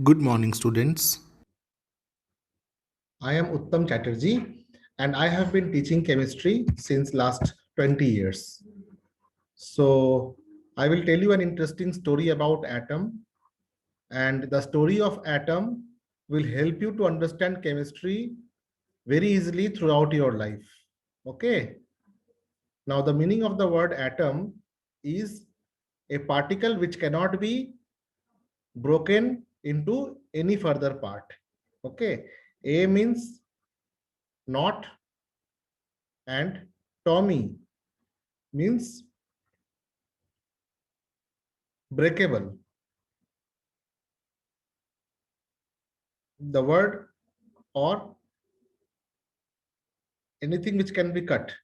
Good morning, students. I am Uttam Chatterjee and I have been teaching chemistry since last 20 years. So I will tell you an interesting story about atom, and the story of atom will help you to understand chemistry very easily throughout your life. Okay. Now the meaning of the word atom is a particle which cannot be broken into any further part. Okay. A means not, and Tommy means breakable. The word or anything which can be cut.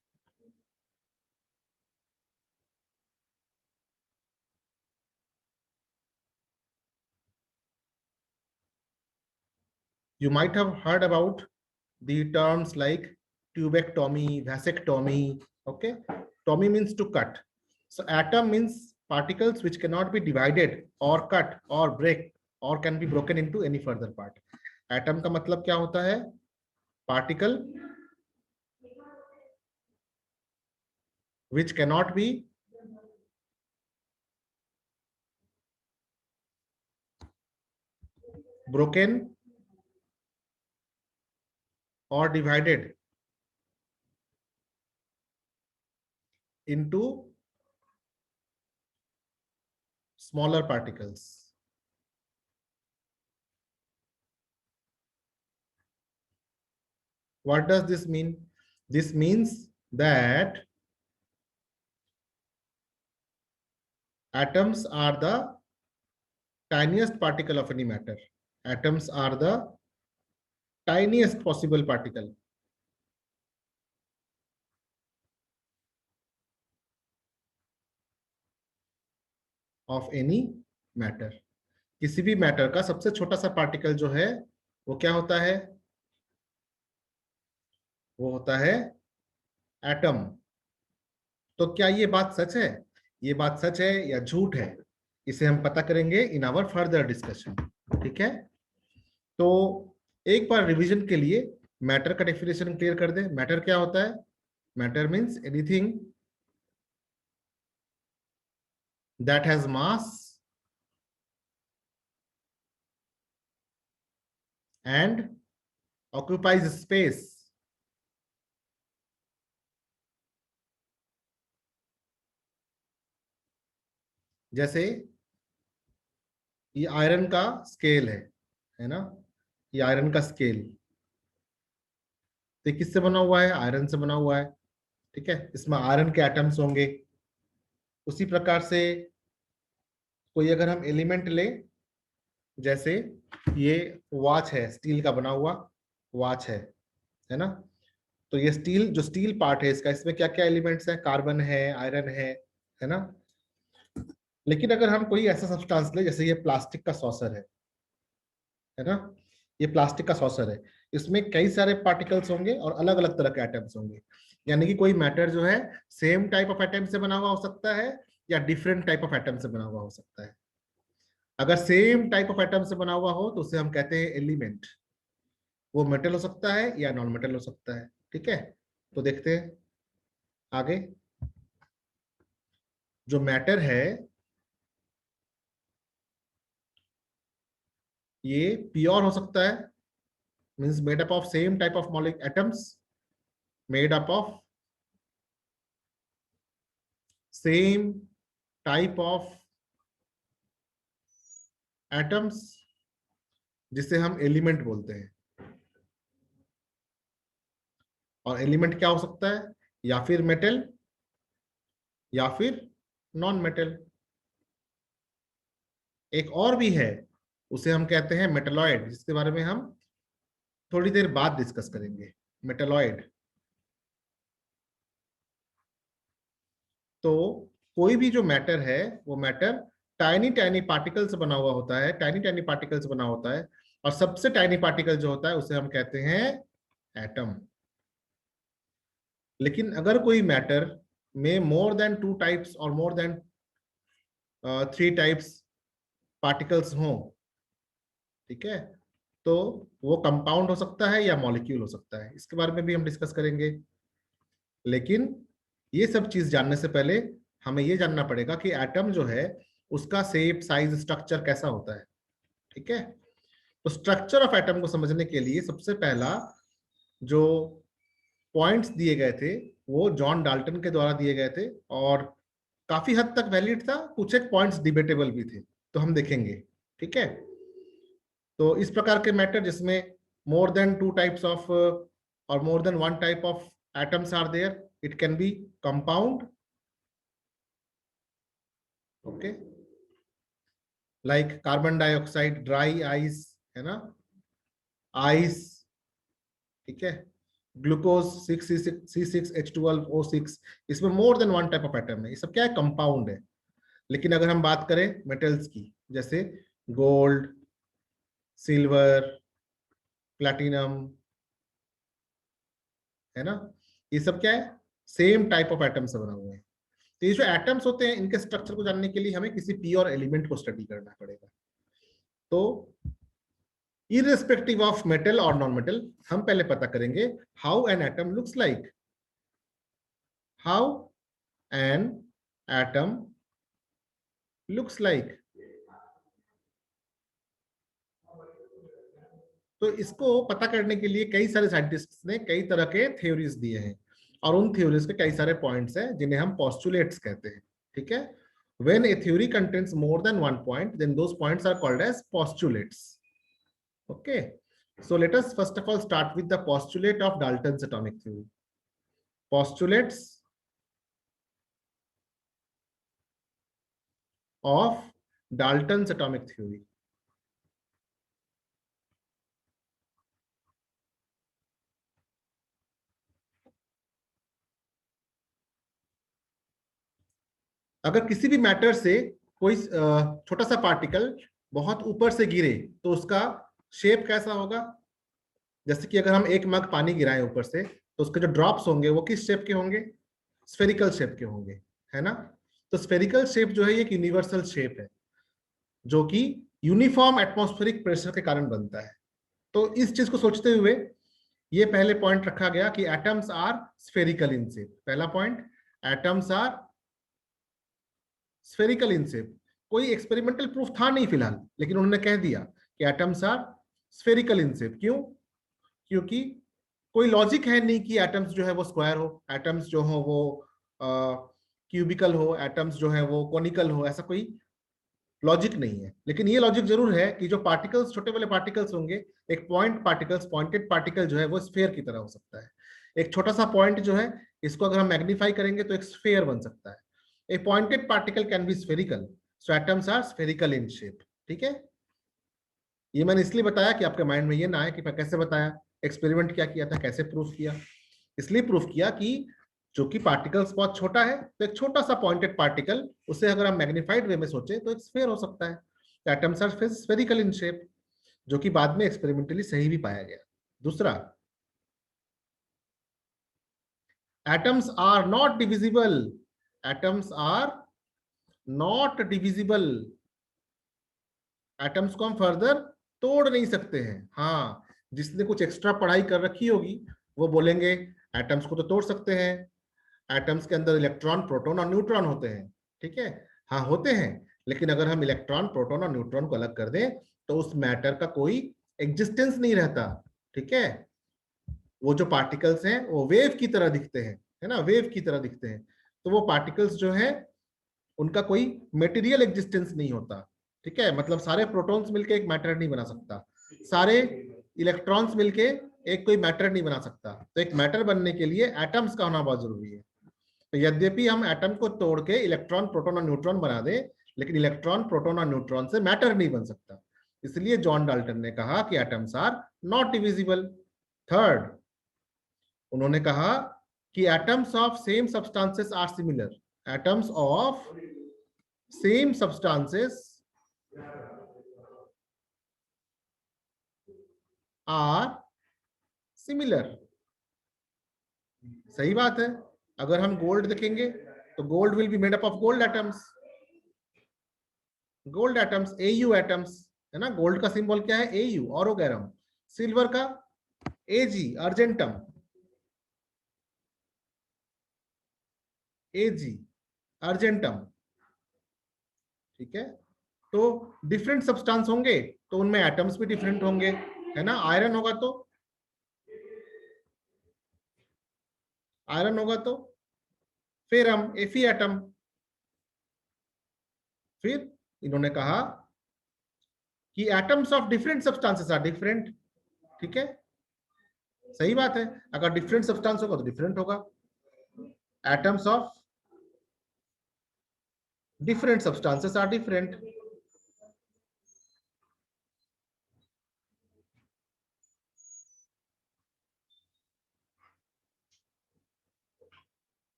You might have heard about the terms like tubectomy, vasectomy. Okay, tomy means to cut. So atom means particles which cannot be divided or cut or break or can be broken into any further part. Atom का मतलब क्या होता है? Particle which cannot be broken or divided into smaller particles. What does this mean? This means that atoms are the tiniest particle of any matter. Atoms are the tiniest possible particle of any matter. किसी भी matter का सबसे छोटा सा particle जो है वो क्या होता है? वो होता है एटम. तो क्या ये बात सच है? ये बात सच है या झूठ है? इसे हम पता करेंगे इन आवर फर्दर डिस्कशन. ठीक है, तो एक बार रिवीजन के लिए मैटर का डेफिनेशन क्लियर कर दे. मैटर क्या होता है? Matter means anything that has mass and occupies space. जैसे ये आयरन का स्केल है ना? ये आयरन का स्केल तो किससे बना हुआ है? आयरन से बना हुआ है. ठीक है, इसमें आयरन के एटम्स होंगे. उसी प्रकार से कोई अगर हम एलिमेंट ले, जैसे ये वॉच है, स्टील का बना हुआ वॉच है ना? तो ये स्टील, जो स्टील पार्ट है इसका, इसमें क्या क्या एलिमेंट्स हैं? कार्बन है, आयरन है ना? लेकिन अगर हम कोई ऐसा सब्सटेंस ले, जैसे ये प्लास्टिक का सॉसर है ना? ये प्लास्टिक का सॉसर है, इसमें कई सारे पार्टिकल्स होंगे और अलग अलग तरह के एटम्स होंगे. यानी कि कोई मैटर जो है सेम टाइप ऑफ एटम से बना हुआ हो सकता है या डिफरेंट टाइप ऑफ एटम से बना हुआ हो सकता है. अगर सेम टाइप ऑफ एटम से बना हुआ हो तो उसे हम कहते हैं एलिमेंट. वो मेटल हो सकता है या नॉन मेटल हो सकता है. ठीक है, तो देखते हैं आगे. जो मैटर है ये प्योर हो सकता है, means made up of same type of molecule atoms, made up of same type of atoms, जिसे हम एलिमेंट बोलते हैं. और एलिमेंट क्या हो सकता है? या फिर मेटल या फिर नॉन मेटल. एक और भी है, उसे हम कहते हैं मेटलॉइड, जिसके बारे में हम थोड़ी देर बाद डिस्कस करेंगे. मेटलॉइड. तो कोई भी जो मैटर है वो मैटर टाइनी टाइनी पार्टिकल से बना हुआ होता है, टाइनी टाइनी पार्टिकल से बना होता है. और सबसे टाइनी पार्टिकल जो होता है उसे हम कहते हैं एटम. लेकिन अगर कोई मैटर में मोर देन 2 टाइप्स और मोर देन 3 टाइप्स पार्टिकल्स हों, ठीक है, तो वो कंपाउंड हो सकता है या मॉलिक्यूल हो सकता है, इसके बारे में भी हम डिस्कस करेंगे। लेकिन ये सब चीज जानने से पहले हमें ये जानना पड़ेगा कि एटम जो है उसका शेप, साइज, स्ट्रक्चर कैसा होता है। ठीक है, तो स्ट्रक्चर ऑफ एटम को समझने के लिए सबसे पहला जो पॉइंट्स दिए गए थे वो जॉन डाल्टन के द्वारा दिए गए थे, और काफी हद तक वैलिड था, कुछ एक पॉइंट्स डिबेटेबल भी थे, तो हम देखेंगे। ठीक है, तो इस प्रकार के मैटर जिसमें more than two types of और more than one type of atoms are there, it can be compound, okay, like carbon dioxide, dry ice, है ना, आइस, ठीक है, ग्लूकोज 6C6H12O6, इसमें more than one type of atom है, ये सब क्या है, कंपाउंड है। लेकिन अगर हम बात करें मेटल्स की, जैसे गोल्ड, सिल्वर, प्लैटिनम, है ना, ये सब क्या है, सेम टाइप ऑफ एटम से बना हुए हैं। तो ये जो एटम्स होते हैं इनके स्ट्रक्चर को जानने के लिए हमें किसी प्योर एलिमेंट को स्टडी करना पड़ेगा। तो इररिस्पेक्टिव ऑफ मेटल और नॉन मेटल, हम पहले पता करेंगे how an atom looks like, how an atom looks like. तो इसको पता करने के लिए कई सारे साइंटिस्ट्स ने कई तरह के थ्योरीज दिए हैं, और उन थ्योरीज के कई सारे पॉइंट्स हैं जिन्हें हम पोस्टुलेट्स कहते हैं। ठीक है, when a theory contains more than one point, then those points are called as postulates. Okay, so let us first of all start with the postulate of Dalton's atomic theory. Postulates of Dalton's atomic theory. अगर किसी भी matter से कोई छोटा सा particle बहुत ऊपर से गिरे तो उसका शेप कैसा होगा। जैसे कि अगर हम एक मग पानी गिराएं ऊपर से, तो उसके जो ड्रॉप्स होंगे वो किस शेप के होंगे, स्फेरिकल शेप के होंगे, है ना। तो स्फेरिकल शेप जो है ये एक यूनिवर्सल शेप है जो कि यूनिफॉर्म एटमॉस्फेरिक प्रेशर के कारण बनता है। तो इस चीज को सोचते हुए ये पहले पॉइंट रखा गया कि atoms are spherical in shape. पहला point, atoms are spherical in shape. कोई एक्सपेरिमेंटल प्रूफ था नहीं फिलहाल, लेकिन उन्होंने कह दिया कि atoms are spherical in shape. क्यों? क्योंकि कोई लॉजिक है नहीं कि एटम्स जो है वो स्क्वायर हो, एटम्स जो हो वो क्यूबिकल हो, एटम्स जो है वो कोनिकल हो, ऐसा कोई लॉजिक नहीं है। लेकिन ये लॉजिक जरूर है कि जो पार्टिकल्स, छोटे वाले पार्टिकल्स होंगे, एक पॉइंट पार्टिकल्स, पॉइंटेड पार्टिकल जो है वो स्फेयर की तरह हो सकता है। एक छोटा सा पॉइंट जो है, इसको अगर हम मैग्नीफाई करेंगे तो एक स्फेयर बन सकता है। A pointed particle can be spherical, so atoms are spherical in shape. ठीक है, ये मैंने इसलिए बताया कि आपके माइंड में ये ना आए कि मैं कैसे बताया, एक्सपेरिमेंट क्या किया था, कैसे प्रूफ किया। इसलिए प्रूफ किया कि जो कि पार्टिकल्स बहुत छोटा है, तो एक छोटा सा पॉइंटेड पार्टिकल, उसे अगर हम मैग्नीफाइड वे में सोचे तो एक स्फेयर हो सकता है। Atoms are spherical in shape, जो कि बाद में एक्सपेरिमेंटली सही भी पाया गया। दूसरा, atoms are not divisible, atoms are not divisible. Atoms को हम फर्दर तोड़ नहीं सकते हैं। हाँ, जिसने कुछ एक्स्ट्रा पढ़ाई कर रखी होगी वो बोलेंगे एटम्स को तो तोड़ सकते हैं, एटम्स के अंदर इलेक्ट्रॉन, प्रोटॉन और न्यूट्रॉन होते हैं। ठीक है, हाँ होते हैं, लेकिन अगर हम इलेक्ट्रॉन, प्रोटॉन और न्यूट्रॉन को अलग कर दें तो उस मैटर का कोई एग्जिस्टेंस नहीं रहता। ठीक है, वो जो पार्टिकल्स हैं वो वेव की तरह दिखते हैं, है ना, वेव की तरह दिखते हैं। तो वो पार्टिकल्स जो है उनका कोई मेटीरियल एग्जिस्टेंस नहीं होता। ठीक है, मतलब सारे प्रोटॉन्स मिलके एक मैटर नहीं बना सकता, सारे इलेक्ट्रॉन्स मिलके एक कोई मैटर नहीं बना सकता। तो एक मैटर बनने के लिए एटम्स का होना बहुत जरूरी है। तो यद्यपि हम एटम को तोड़ के इलेक्ट्रॉन, प्रोटॉन और न्यूट्रॉन बना दे, लेकिन इलेक्ट्रॉन, प्रोटॉन और न्यूट्रॉन से मैटर नहीं बन सकता। इसलिए जॉन डाल्टन ने कहा कि atoms are not divisible. Third, उन्होंने कहा कि atoms of same substances are similar, atoms of same substances are similar. सही बात है, अगर हम गोल्ड देखेंगे तो gold will be made up of gold atoms, gold atoms, AU atoms, है ना। गोल्ड का सिंबल क्या है, AU, ऑरोगैरम। सिल्वर का AG, अर्जेंटम, AG, अर्जेंटम। ठीक है, तो डिफरेंट सब्सटेंस होंगे तो उनमें एटम्स भी डिफरेंट होंगे, है ना। आयरन होगा तो फेरम, Fe एटम। फिर इन्होंने कहा कि atoms of different substances are different. ठीक है, सही बात है, अगर डिफरेंट सब्सटेंस होगा तो डिफरेंट होगा। Atoms of different substances are different.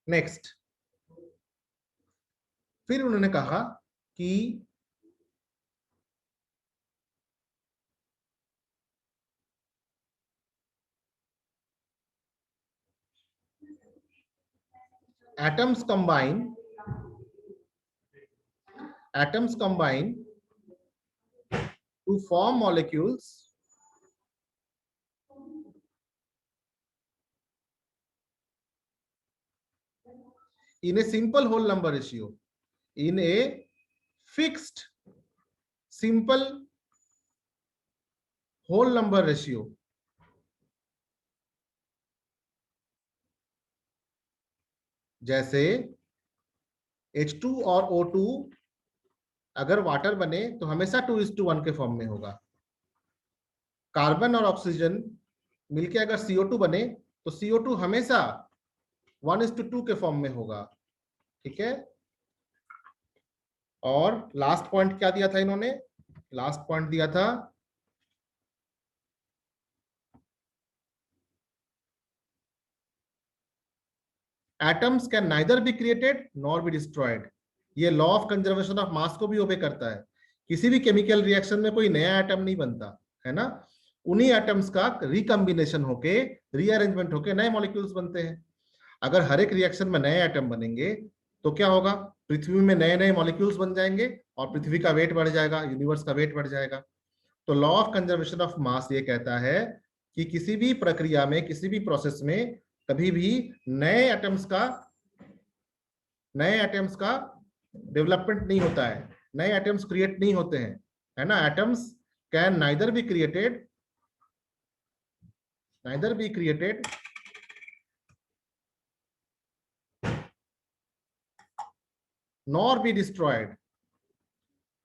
Next, फिर उन्होंने कहा कि atoms combine to form molecules in a simple whole number ratio, in a fixed simple whole number ratio। जैसे H2 और O2 अगर वाटर बने तो हमेशा 2:1 के फॉर्म में होगा। कार्बन और ऑक्सीजन मिलके अगर CO2 बने तो CO2 हमेशा 1:2 के फॉर्म में होगा। ठीक है, और लास्ट पॉइंट क्या दिया था इन्होंने, लास्ट पॉइंट दिया था atoms can neither be created nor be destroyed. ये law of conservation of mass को भी ओबे करता है। किसी भी केमिकल रिएक्शन में कोई नया एटम नहीं बनता, है ना। उन्हीं एटम्स का रिकम्बिनेशन होके, रीअरेंजमेंट होके नए मॉलिक्यूल्स बनते हैं। अगर हर एक रिएक्शन में नए एटम बनेंगे तो क्या होगा, पृथ्वी में नए नए मॉलिक्यूल्स बन जाएंगे और पृथ्वी का वेट बढ़ जाएगा, यूनिवर्स का वेट बढ़ जाएगा। तो लॉ ऑफ कंजर्वेशन ऑफ मास ये कहता है कि किसी भी प्रक्रिया में, किसी भी प्रोसेस में कभी भी नए एटम्स का डेवलपमेंट नहीं होता है, नए एटम्स क्रिएट नहीं होते हैं, है ना। Atoms can neither be created nor be destroyed.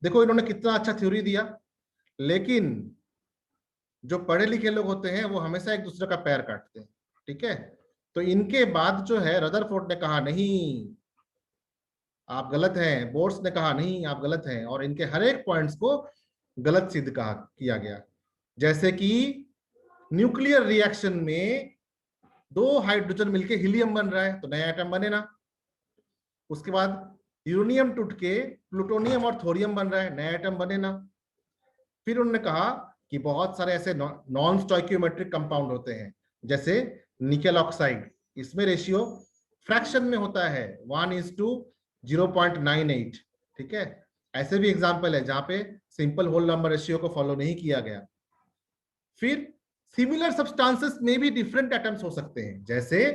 देखो इन्होंने कितना अच्छा थ्योरी दिया, लेकिन जो पढ़े लिखे लोग होते हैं वो हमेशा एक दूसरे का पैर काटते हैं। ठीक है, तो इनके बाद जो है रदरफोर्ड ने कहा नहीं आप गलत हैं, बोर्स ने कहा नहीं आप गलत हैं, और इनके हर एक पॉइंट्स को गलत सिद्ध किया गया। जैसे कि न्यूक्लियर रिएक्शन में 2 हाइड्रोजन मिलके हीलियम बन रहा है तो नया एटम बने ना। उसके बाद यूरेनियम टूट के प्लूटोनियम और थोरियम बन रहा है, नया एटम बने ना। फिर उन्होंने कहा कि बहुत सारे ऐसे नॉन स्टोइकियोमेट्रिक कंपाउंड होते हैं, जैसे निकेल ऑक्साइड, इसमें रेशियो फ्रैक्शन में होता है 1:0.98। ठीक है, ऐसे भी एग्जांपल है जहां पे सिंपल होल नंबर रेशियो को फॉलो नहीं किया गया। फिर सिमिलर सब्सटेंसेस में भी डिफरेंट एटम्स हो सकते हैं। जैसे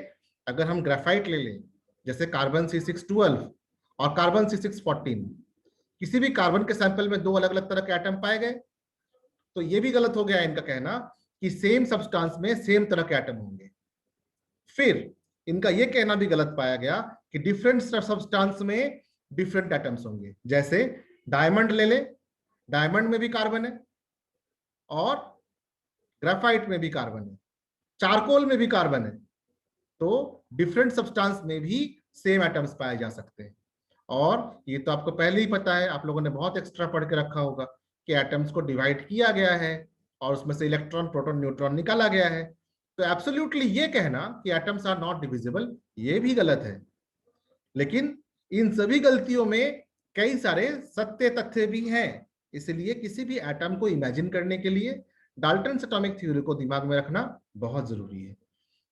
अगर हम ग्रेफाइट ले लें, जैसे कार्बन C612 और कार्बन C614, किसी भी कार्बन के सैंपल में 2 अलग अलग तरह के एटम पाए गए, तो ये भी गलत हो गया इनका कहना कि सेम सब्सटेंस में सेम तरह के एटम होंगे। फिर इनका ये कहना भी गलत पाया गया कि डिफरेंट सब्सटेंस में डिफरेंट एटम्स होंगे। जैसे डायमंड ले ले, डायमंड में भी कार्बन है और ग्रेफाइट में भी कार्बन है, चारकोल में भी कार्बन है, तो डिफरेंट सब्सटेंस में भी सेम एटम्स पाए जा सकते हैं। और ये तो आपको पहले ही पता है, आप लोगों ने बहुत एक्स्ट्रा पढ़ के रखा होगा कि एटम्स को डिवाइड किया गया है और उसमें से इलेक्ट्रॉन प्रोटॉन न्यूट्रॉन निकाला गया है। तो एब्सोल्युटली ये कहना कि एटम्स आर नॉट डिविजिबल, ये भी गलत है। लेकिन इन सभी गलतियों में कई सारे सत्य तथ्य भी हैं। इसलिए किसी भी एटम को इमेजिन करने के लिए डाल्टन्स एटॉमिक थ्योरी को दिमाग में रखना बहुत जरूरी है।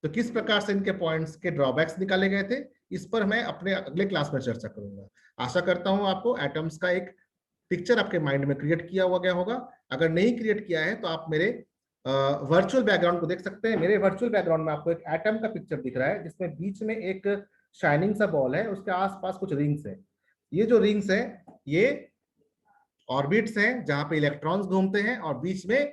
तो किस प्रकार से इनके पॉइंट्स के ड्रॉबैक्स निकाले गए थे इस पर मैं अपने अगले क्लास में चर्चा करूंगा। आशा करता हूं आपको एटम्स का एक पिक्चर आपके माइंड में क्रिएट किया हुआ गया होगा। अगर नहीं क्रिएट किया है तो आप मेरे वर्चुअल बैकग्राउंड को देख सकते हैं। मेरे वर्चुअल बैकग्राउंड में आपको एक एटम का पिक्चर दिख रहा है, जिसमें बीच में एक शाइनिंग सा बॉल है, उसके आसपास कुछ रिंग्स है। ये जो रिंग्स है ये ऑर्बिट्स हैं जहां पे इलेक्ट्रॉन्स घूमते हैं और बीच में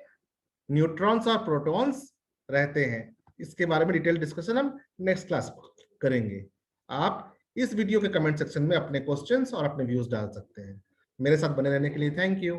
न्यूट्रॉन्स और प्रोटॉन्स रहते हैं। इसके बारे में डिटेल डिस्कशन हम नेक्स्ट क्लास करेंगे। आप इस वीडियो के कमेंट सेक्शन में अपने क्वेश्चंस और अपने व्यूज डाल सकते हैं। मेरे साथ बने रहने के लिए थैंक यू।